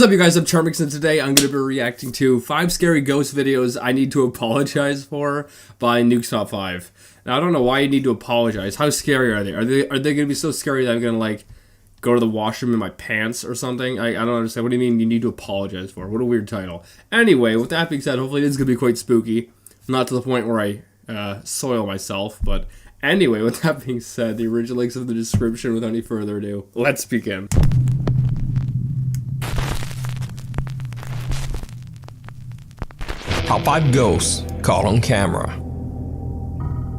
What is up, you guys? I'm Charmx, and today I'm going to be reacting to 5 scary ghost videos I need to apologize for by Nuke's Top 5. Now, I don't know why you need to apologize. How scary are they? Are they going to be so scary that I'm going to, like, go to the washroom in my pants or something? I don't understand. What do you mean you need to apologize for? What a weird title. Anyway, with that being said, hopefully this is going to be quite spooky. Not to the point where I soil myself, but anyway, with that being said, the original links in the description. Without any further ado, let's begin. Top 5 ghosts caught on camera.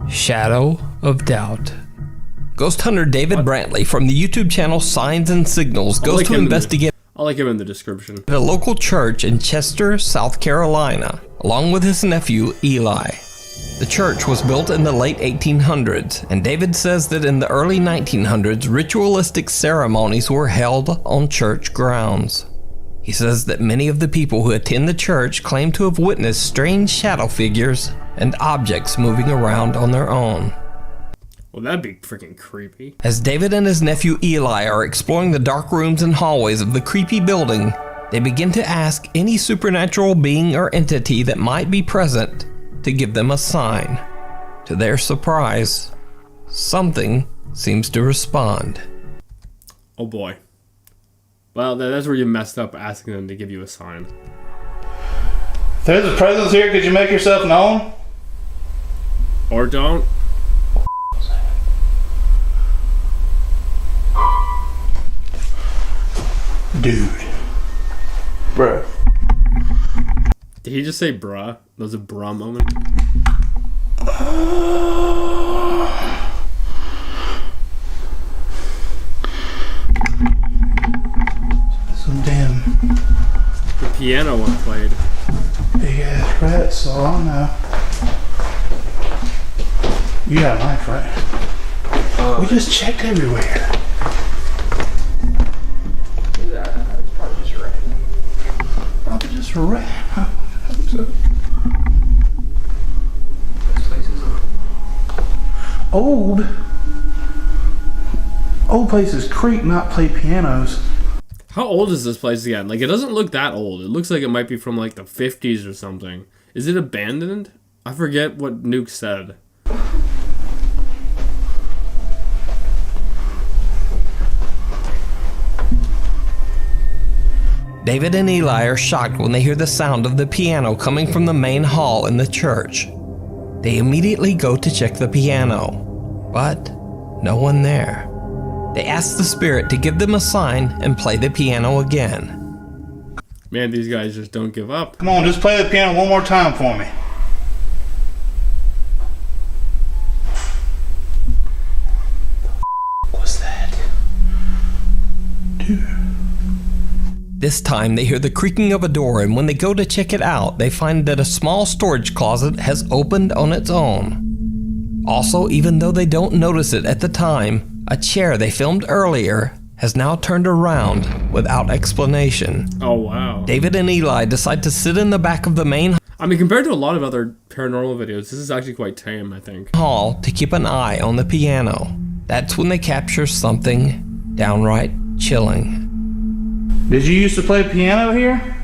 Shadow of Doubt. Ghost hunter David Brantley from the YouTube channel Signs and Signals goes to investigate. I'll link him in the description. At a local church in Chester, South Carolina, along with his nephew Eli. The church was built in the late 1800s, and David says that in the early 1900s, ritualistic ceremonies were held on church grounds. He says that many of the people who attend the church claim to have witnessed strange shadow figures and objects moving around on their own. Well, that'd be freaking creepy. As David and his nephew Eli are exploring the dark rooms and hallways of the creepy building, they begin to ask any supernatural being or entity that might be present to give them a sign. To their surprise, something seems to respond. Oh boy. Well, that's where you messed up, asking them to give you a sign. If there's a presence here, could you make yourself known? Or don't. Dude. Bruh. Did he just say bruh? That was a bruh moment. The piano one played. Big ass rat saw now. You got a knife, right? We just checked everywhere. It's probably just a rat. Probably just a rat. I hope so. This place is Old. Old places creak, not play pianos. How old is this place again? Like, it doesn't look that old. It looks like it might be from, like, the 50s or something. Is it abandoned? I forget what Nuke said. David and Eli are shocked when they hear the sound of the piano coming from the main hall in the church. They immediately go to check the piano, but no one there. They ask the spirit to give them a sign and play the piano again. Man, these guys just don't give up. Come on, just play the piano one more time for me. What was that? Dude. This time they hear the creaking of a door, and when they go to check it out, they find that a small storage closet has opened on its own. Also, even though they don't notice it at the time, a chair they filmed earlier has now turned around without explanation. Oh, wow. David and Eli decide to sit in the back of the main I mean, compared to a lot of other paranormal videos, this is actually quite tame, I think. hall to keep an eye on the piano. That's when they capture something downright chilling. Did you used to play piano here?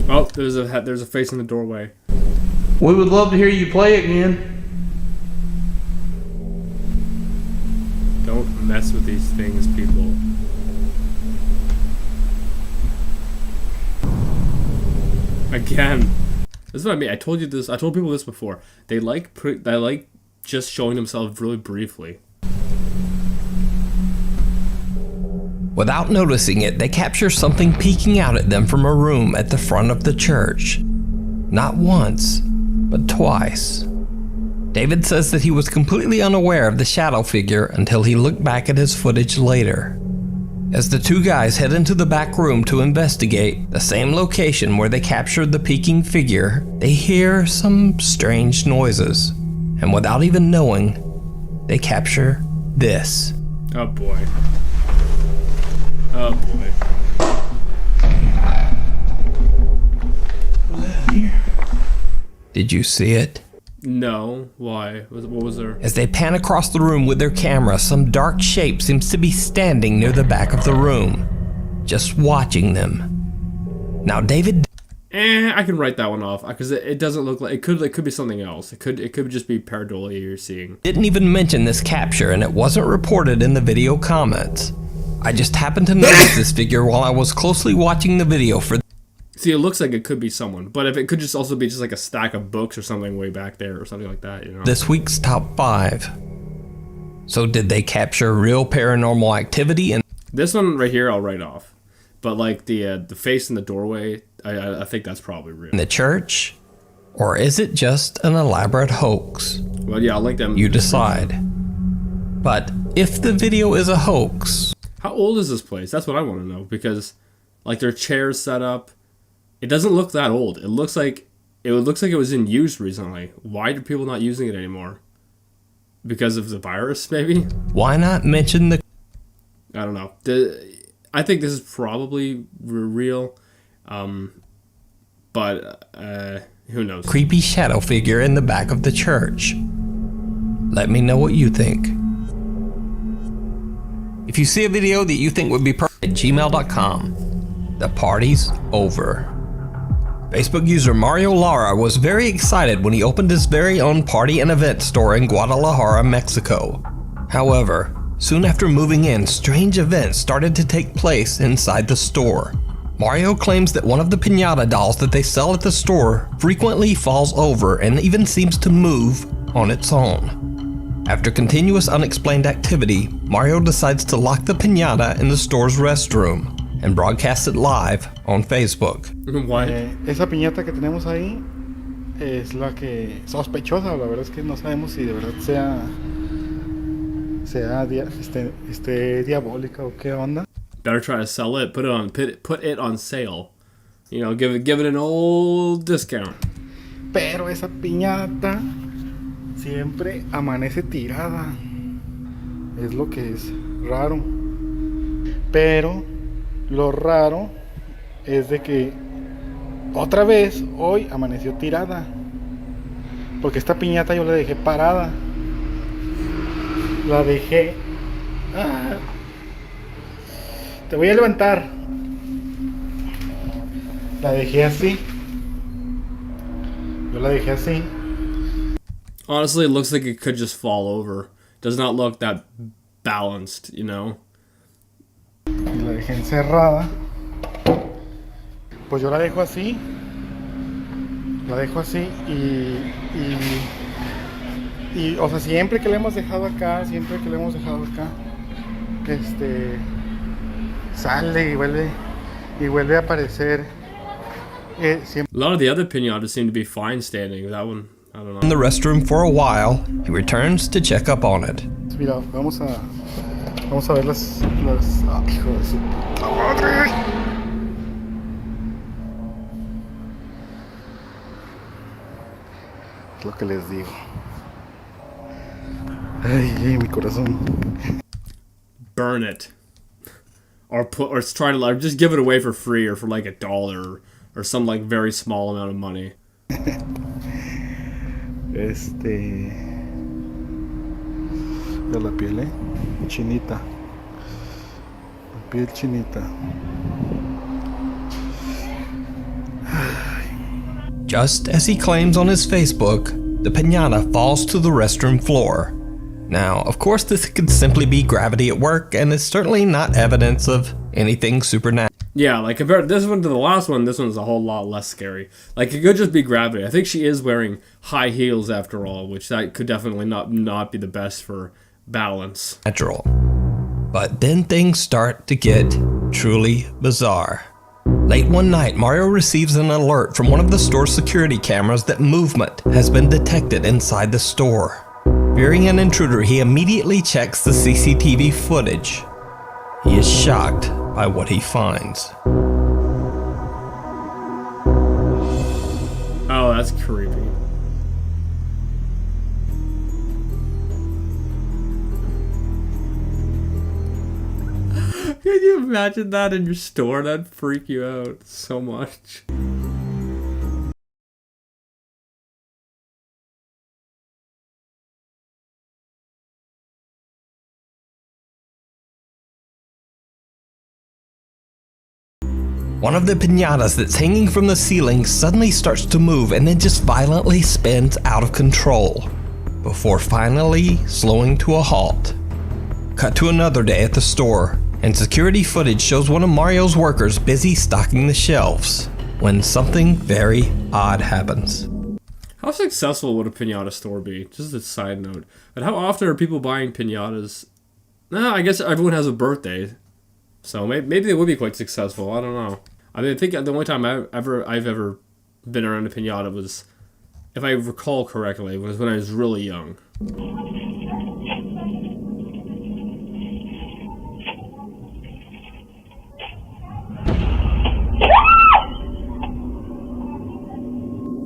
Oh, there's a face in the doorway. We would love to hear you play again. Don't mess with these things, people. Again. This is what I mean. I told you this. I told people this before. They like just showing themselves really briefly. Without noticing it, they capture something peeking out at them from a room at the front of the church. Not once, but twice. David says that he was completely unaware of the shadow figure until he looked back at his footage later. As the two guys head into the back room to investigate, the same location where they captured the peeking figure, they hear some strange noises. And without even knowing, they capture this. Oh boy. Oh boy. Was that in here? Did you see it? No. Why? What was there? As they pan across the room with their camera, some dark shape seems to be standing near the back of the room, just watching them. Now, David... I can write that one off because it doesn't look like it could be something else. It could just be pareidolia you're seeing. Didn't even mention this capture, and it wasn't reported in the video comments. I just happened to notice this figure while I was closely watching the video for... See, it looks like it could be someone, but if it could just also be just like a stack of books or something way back there or something like that, you know. This week's top 5. So did they capture real paranormal activity? And this one right here, I'll write off. But like the face in the doorway, I think that's probably real. In the church? Or is it just an elaborate hoax? Well, yeah, I'll link them. You decide. But if the video is a hoax... How old is this place? That's what I want to know, because like their chairs set up, it doesn't look that old. It looks like it was in use recently. Why are people not using it anymore? Because of the virus, maybe? Why not mention the... I don't know. I think this is probably real, but who knows? Creepy shadow figure in the back of the church. Let me know what you think. If you see a video that you think would be perfect, gmail.com. The party's over. Facebook user Mario Lara was very excited when he opened his very own party and event store in Guadalajara, Mexico. However, soon after moving in, strange events started to take place inside the store. Mario claims that one of the piñata dolls that they sell at the store frequently falls over and even seems to move on its own. After continuous unexplained activity, Mario decides to lock the piñata in the store's restroom and broadcast it live on Facebook. Why? Esa piñata que tenemos ahí es la que sospechosa. La verdad es que no sabemos si de verdad sea diabólica o qué onda. Better try to sell it. Put it on sale. You know, give it an old discount. Pero esa piñata siempre amanece tirada. Es lo que es raro. Pero lo raro es de que otra vez hoy amaneció tirada. Porque esta piñata yo la dejé parada. La dejé. Te voy a levantar. La dejé así. Yo la dejé así. Honestly, it looks like it could just fall over. Does not look that balanced, you know? La dejé encerrada. Pues yo la dejo así. La dejo así y o sea, siempre que la hemos dejado acá, sale y vuelve a aparecer. A lot of the other piñatas seem to be fine standing. That one, I don't know. In the restroom for a while, he returns to check up on it. Mira, vamos a ver las hijo de su puta madre. Es lo que les digo. Ay, mi corazón. Burn it, or try to like just give it away for free or for like $1 or some like very small amount of money. De la piel, chinita. La piel chinita. Just as he claims on his Facebook, the piñata falls to the restroom floor. Now, of course, this could simply be gravity at work, and is certainly not evidence of anything supernatural. Yeah, like compared this one to the last one, this one's a whole lot less scary. Like it could just be gravity. I think she is wearing high heels after all, which that could definitely not be the best for balance. But then things start to get truly bizarre. Late one night, Mario receives an alert from one of the store's security cameras that movement has been detected inside the store. Fearing an intruder, he immediately checks the CCTV footage. He is shocked by what he finds. Oh, that's creepy. Can you imagine that in your store? That'd freak you out so much. One of the piñatas that's hanging from the ceiling suddenly starts to move and then just violently spins out of control, before finally slowing to a halt. Cut to another day at the store, and security footage shows one of Mario's workers busy stocking the shelves, when something very odd happens. How successful would a piñata store be? Just a side note. But how often are people buying piñatas? I guess everyone has a birthday, so maybe they would be quite successful. I don't know. I mean, I think the only time I've ever been around a piñata was, if I recall correctly, was when I was really young.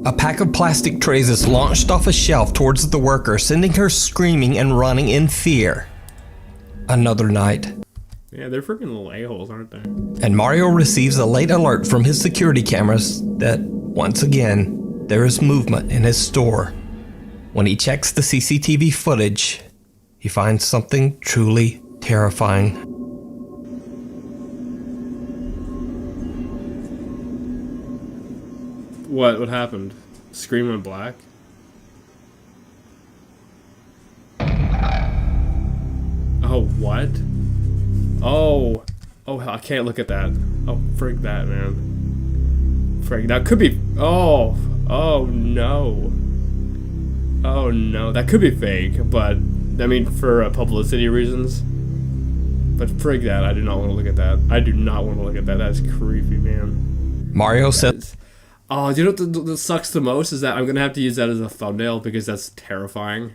A pack of plastic trays is launched off a shelf towards the worker, sending her screaming and running in fear. Another night. Yeah, they're freaking little a-holes, aren't they? And Mario receives a late alert from his security cameras that, once again, there is movement in his store. When he checks the CCTV footage, he finds something truly terrifying. What happened? Scream went black? Oh, what? Oh, I can't look at that. Oh, frig that, man. Frig, that could be, oh no. Oh no, that could be fake, but, I mean, for publicity reasons. But frig that, I do not want to look at that. I do not want to look at that, that's creepy, man. Mario says, oh, do you know what sucks the most is that I'm going to have to use that as a thumbnail because that's terrifying.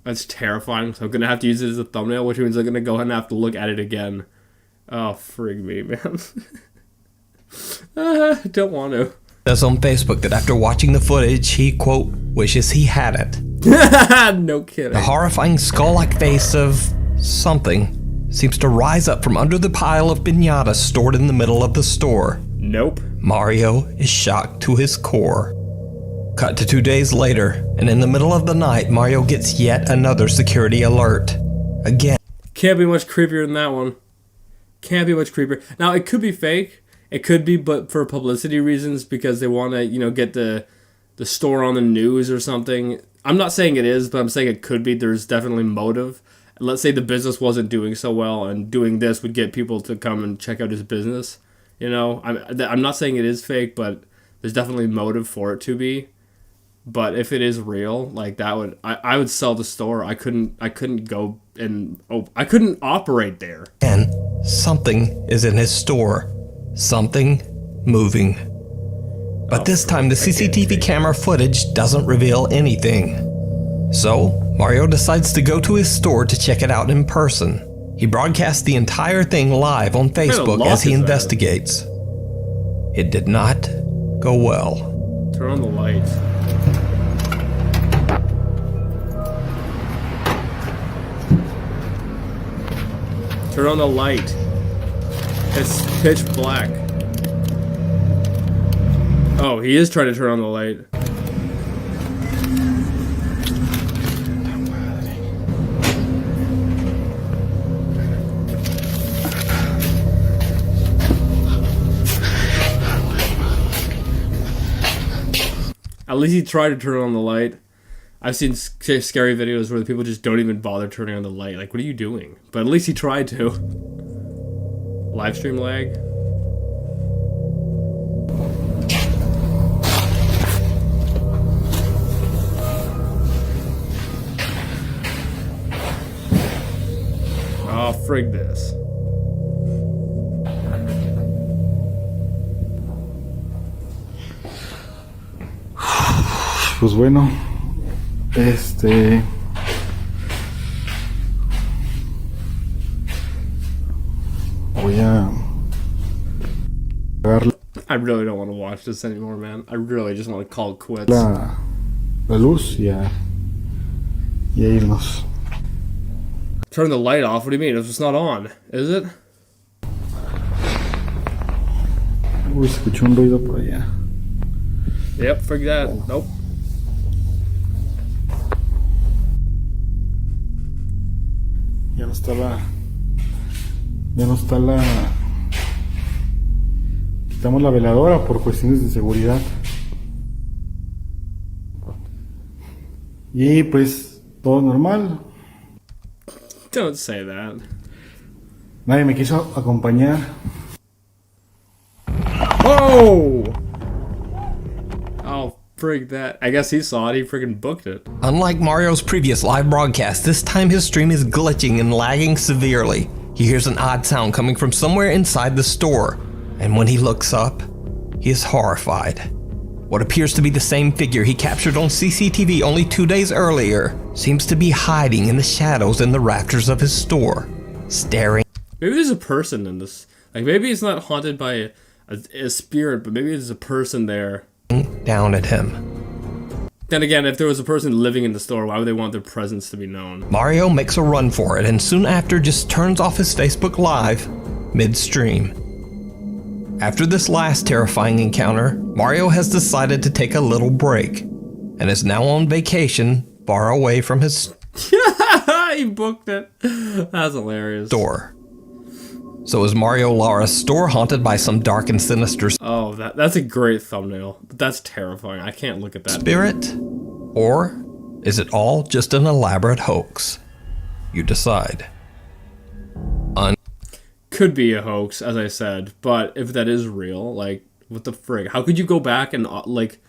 That's terrifying. So I'm going to have to use it as a thumbnail, which means I'm going to go ahead and have to look at it again. Oh, frig me, man. I don't want to. Says on Facebook that after watching the footage, he, quote, wishes he had it. No kidding. The horrifying skull-like face of something seems to rise up from under the pile of piñatas stored in the middle of the store. Nope. Mario is shocked to his core. Cut to 2 days later, and in the middle of the night, Mario gets yet another security alert. Again. Can't be much creepier than that one. Can't be much creepier. Now, it could be fake. It could be, but for publicity reasons, because they want to, get the store on the news or something. I'm not saying it is, but I'm saying it could be. There's definitely motive. Let's say the business wasn't doing so well, and doing this would get people to come and check out his business. I'm not saying it is fake, but there's definitely motive for it to be. But if it is real, like that would, I would sell the store. I couldn't go and I couldn't operate there. And something is in his store. Something moving. But this time the CCTV camera footage doesn't reveal anything. So Mario decides to go to his store to check it out in person. He broadcasts the entire thing live on Facebook as he investigates. It did not go well. Turn on the lights. Turn on the light. It's pitch black. Oh, he is trying to turn on the light. At least he tried to turn on the light. I've seen scary videos where the people just don't even bother turning on the light. Like, what are you doing? But at least he tried to. Live stream lag. Oh, frig this. Pues bueno, voy a apagar I really don't want to watch this anymore, man. I really just want to call it quits. la luz y a irnos. Turn the light off? What do you mean? It's not on, is it? Uy, escuché un ruido por allá. Yep, frig that. Nope. Ya no está la Necesitamos la veladora por cuestiones de seguridad. Y pues todo normal. Don't say that. Nadie me quiso acompañar. Oh! Oh, frig that. I guess he saw it, he friggin' booked it. Unlike Mario's previous live broadcast, this time his stream is glitching and lagging severely. He hears an odd sound coming from somewhere inside the store, and when he looks up, he is horrified. What appears to be the same figure he captured on CCTV only 2 days earlier seems to be hiding in the shadows in the rafters of his store, staring. Maybe there's a person in this. Like, maybe it's not haunted by a spirit, but maybe there's a person there. Down at him. Then again, if there was a person living in the store, why would they want their presence to be known? Mario makes a run for it and soon after just turns off his Facebook Live midstream. After this last terrifying encounter, Mario has decided to take a little break and is now on vacation far away from his He booked it. That's hilarious. store. So is Mario Lara's store haunted by some dark and sinister Oh, that's a great thumbnail. But that's terrifying. I can't look at that. spirit? Or is it all just an elaborate hoax? You decide. Could be a hoax, as I said, but if that is real, like, what the frig? How could you go back and, like,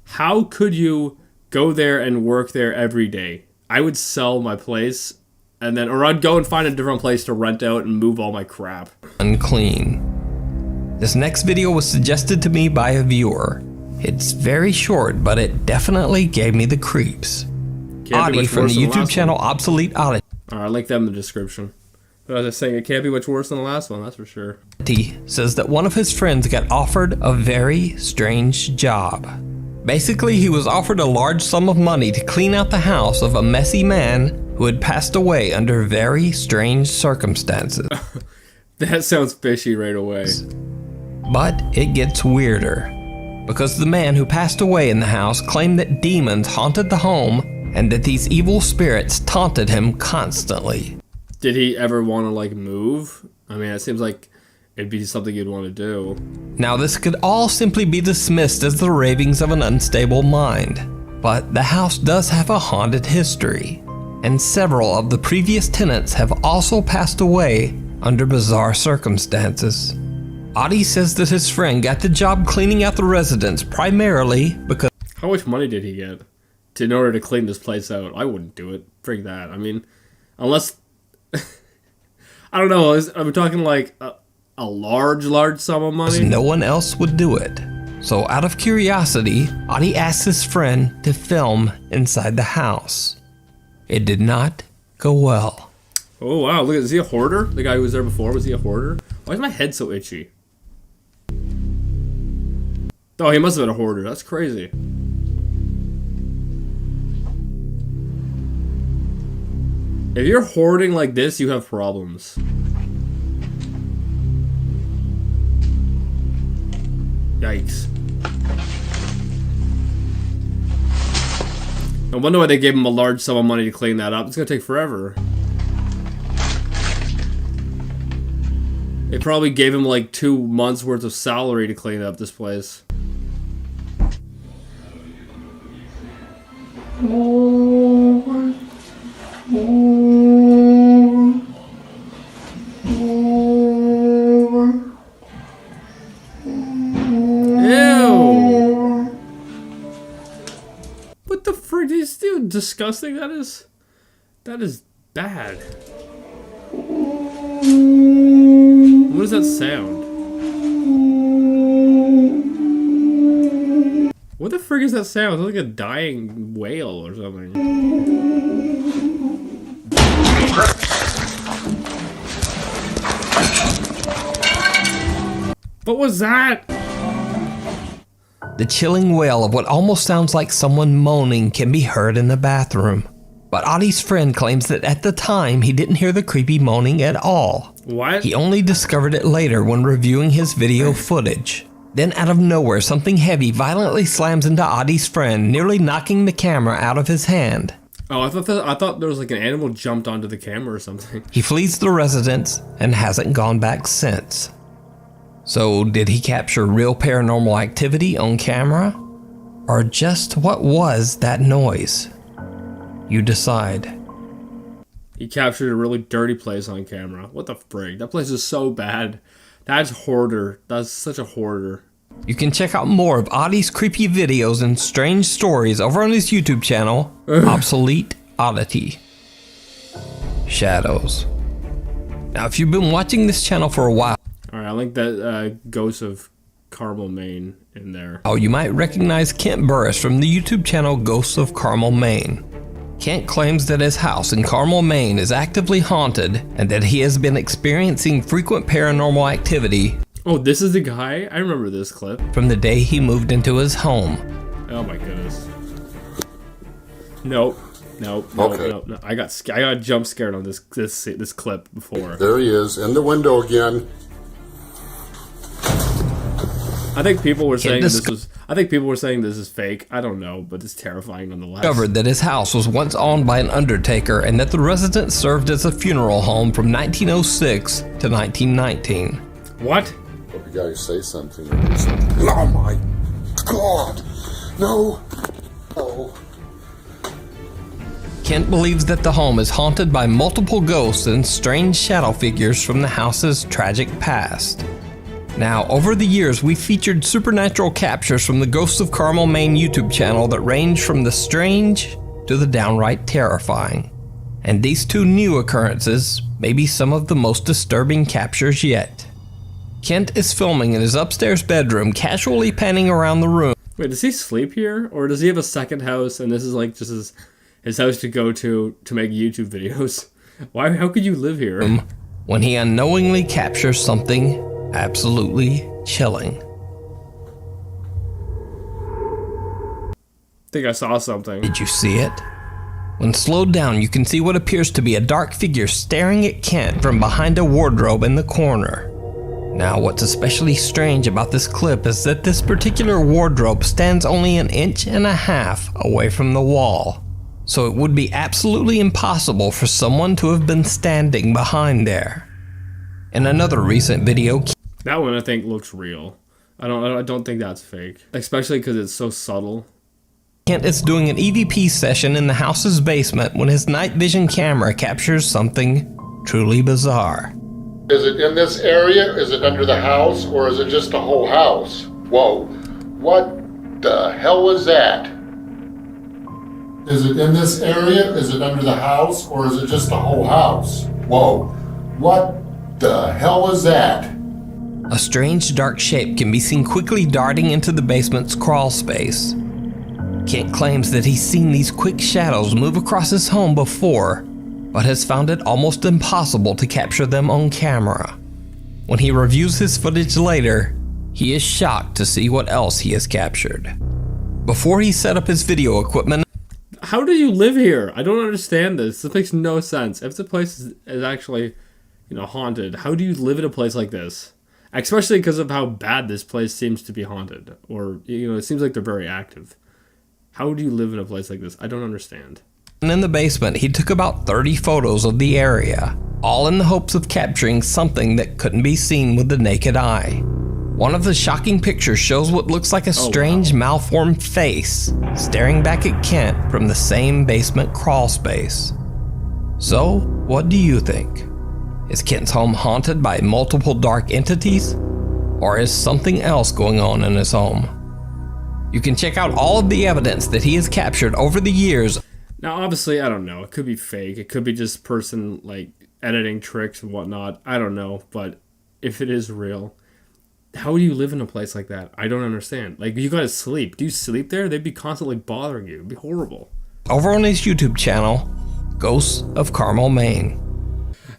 how could you go there and work there every day? I would sell my place, and then, or I'd go and find a different place to rent out and move all my crap. Unclean. This next video was suggested to me by a viewer. It's very short, but it definitely gave me the creeps. Can't be Audie much from worse the than YouTube last channel Obsolete one. I like them in the description. But as I was saying, it can't be much worse than the last one, that's for sure. Oddity says that one of his friends got offered a very strange job. Basically, he was offered a large sum of money to clean out the house of a messy man who had passed away under very strange circumstances. That sounds fishy right away. But it gets weirder, because the man who passed away in the house claimed that demons haunted the home and that these evil spirits taunted him constantly. Did he ever want to, like, move? I mean, it seems like it'd be something you'd want to do. Now, this could all simply be dismissed as the ravings of an unstable mind, but the house does have a haunted history, and several of the previous tenants have also passed away under bizarre circumstances. Audie says that his friend got the job cleaning out the residence primarily because... How much money did he get in order to clean this place out? I wouldn't do it. Frig that. I mean, unless... I don't know. Are we talking like a large sum of money? no one else would do it. So out of curiosity, Audie asked his friend to film inside the house. It did not go well. Oh wow, look, is he a hoarder? The guy who was there before, was he a hoarder? Why is my head so itchy? Oh, he must have been a hoarder. That's crazy. If you're hoarding like this, you have problems. Yikes. I wonder why they gave him a large sum of money to clean that up. It's gonna take forever. They probably gave him like 2 months worth of salary to clean up this place. What the frick? He's still disgusting. That is bad. What does that sound? What the frick is that sound? It's like a dying whale or something. What was that? The chilling wail of what almost sounds like someone moaning can be heard in the bathroom. But Audie's friend claims that at the time he didn't hear the creepy moaning at all. What? He only discovered it later when reviewing his video footage. Then out of nowhere, something heavy violently slams into Audie's friend, nearly knocking the camera out of his hand. Oh, I thought there was like an animal jumped onto the camera or something. He flees the residence and hasn't gone back since. So, did he capture real paranormal activity on camera? Or just what was that noise? You decide. He captured a really dirty place on camera. What the frig? That place is so bad. That's hoarder. That's such a hoarder. You can check out more of Oddie's creepy videos and strange stories over on his YouTube channel, Obsolete Oddity. Shadows. Now, if you've been watching this channel for a while, Alright, I like that Ghost of Carmel, Maine in there. you might recognize Kent Burris from the YouTube channel Ghosts of Carmel, Maine. Kent claims that his house in Carmel, Maine is actively haunted and that he has been experiencing frequent paranormal activity. Oh, this is the guy? I remember this clip. From the day he moved into his home. Oh my goodness. Nope. Nope. Okay. Nope. No. I got jump scared on this clip before. There he is, in the window again. I think people were saying this is fake. I don't know, but it's terrifying nonetheless. Discovered that his house was once owned by an undertaker and that the residence served as a funeral home from 1906 to 1919. What? Hope you guys say something or do something. Oh my God! No! Oh. Kent believes that the home is haunted by multiple ghosts and strange shadow figures from the house's tragic past. Now, over the years, we've featured supernatural captures from the Ghosts of Carmel, Maine YouTube channel that range from the strange to the downright terrifying. And these two new occurrences may be some of the most disturbing captures yet. Kent is filming in his upstairs bedroom, casually panning around the room. Wait, does he sleep here? Or does he have a second house and this is like just his house to go to make YouTube videos? How could you live here? When he unknowingly captures something absolutely chilling. I think I saw something. Did you see it? When slowed down, you can see what appears to be a dark figure staring at Kent from behind a wardrobe in the corner. Now, what's especially strange about this clip is that this particular wardrobe stands only 1.5 inches away from the wall. So it would be absolutely impossible for someone to have been standing behind there. In another recent video, that one I think looks real. I don't think that's fake, especially because it's so subtle. Kent is doing an EVP session in the house's basement when his night vision camera captures something truly bizarre. Is it in this area? Is it under the house? Or is it just the whole house? Whoa. What the hell was that? Is it in this area? Is it under the house? Or is it just the whole house? Whoa. What the hell was that? A strange dark shape can be seen quickly darting into the basement's crawl space. Kent claims that he's seen these quick shadows move across his home before, but has found it almost impossible to capture them on camera. When he reviews his footage later, he is shocked to see what else he has captured. Before he set up his video equipment, how do you live here? I don't understand this. This makes no sense. If the place is actually, haunted, how do you live in a place like this? Especially because of how bad this place seems to be haunted. Or, it seems like they're very active. How do you live in a place like this? I don't understand. in the basement, he took about 30 photos of the area, all in the hopes of capturing something that couldn't be seen with the naked eye. One of the shocking pictures shows what looks like a strange malformed face staring back at Kent from the same basement crawl space. So, what do you think? Is Kent's home haunted by multiple dark entities? Or is something else going on in his home? You can check out all of the evidence that he has captured over the years. Now, obviously, I don't know. It could be fake. It could be just person, like, editing tricks and whatnot. I don't know. But if it is real, how do you live in a place like that? I don't understand. Like, you gotta sleep. Do you sleep there? They'd be constantly bothering you. It'd be horrible. Over on his YouTube channel, Ghosts of Carmel, Maine.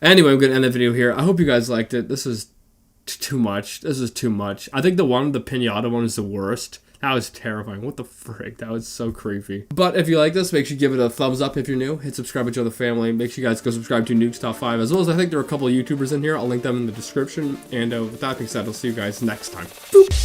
Anyway, I'm gonna end the video here. I hope you guys liked it. This is too much. This is too much. I think the pinata one is the worst. That was terrifying. What the frick? That was so creepy. But if you like this, make sure you give it a thumbs up if you're new. Hit subscribe and join the family. Make sure you guys go subscribe to Nuke's Top 5. As well as I think there are a couple of YouTubers in here. I'll link them in the description. And with that being said, I'll see you guys next time. Boop.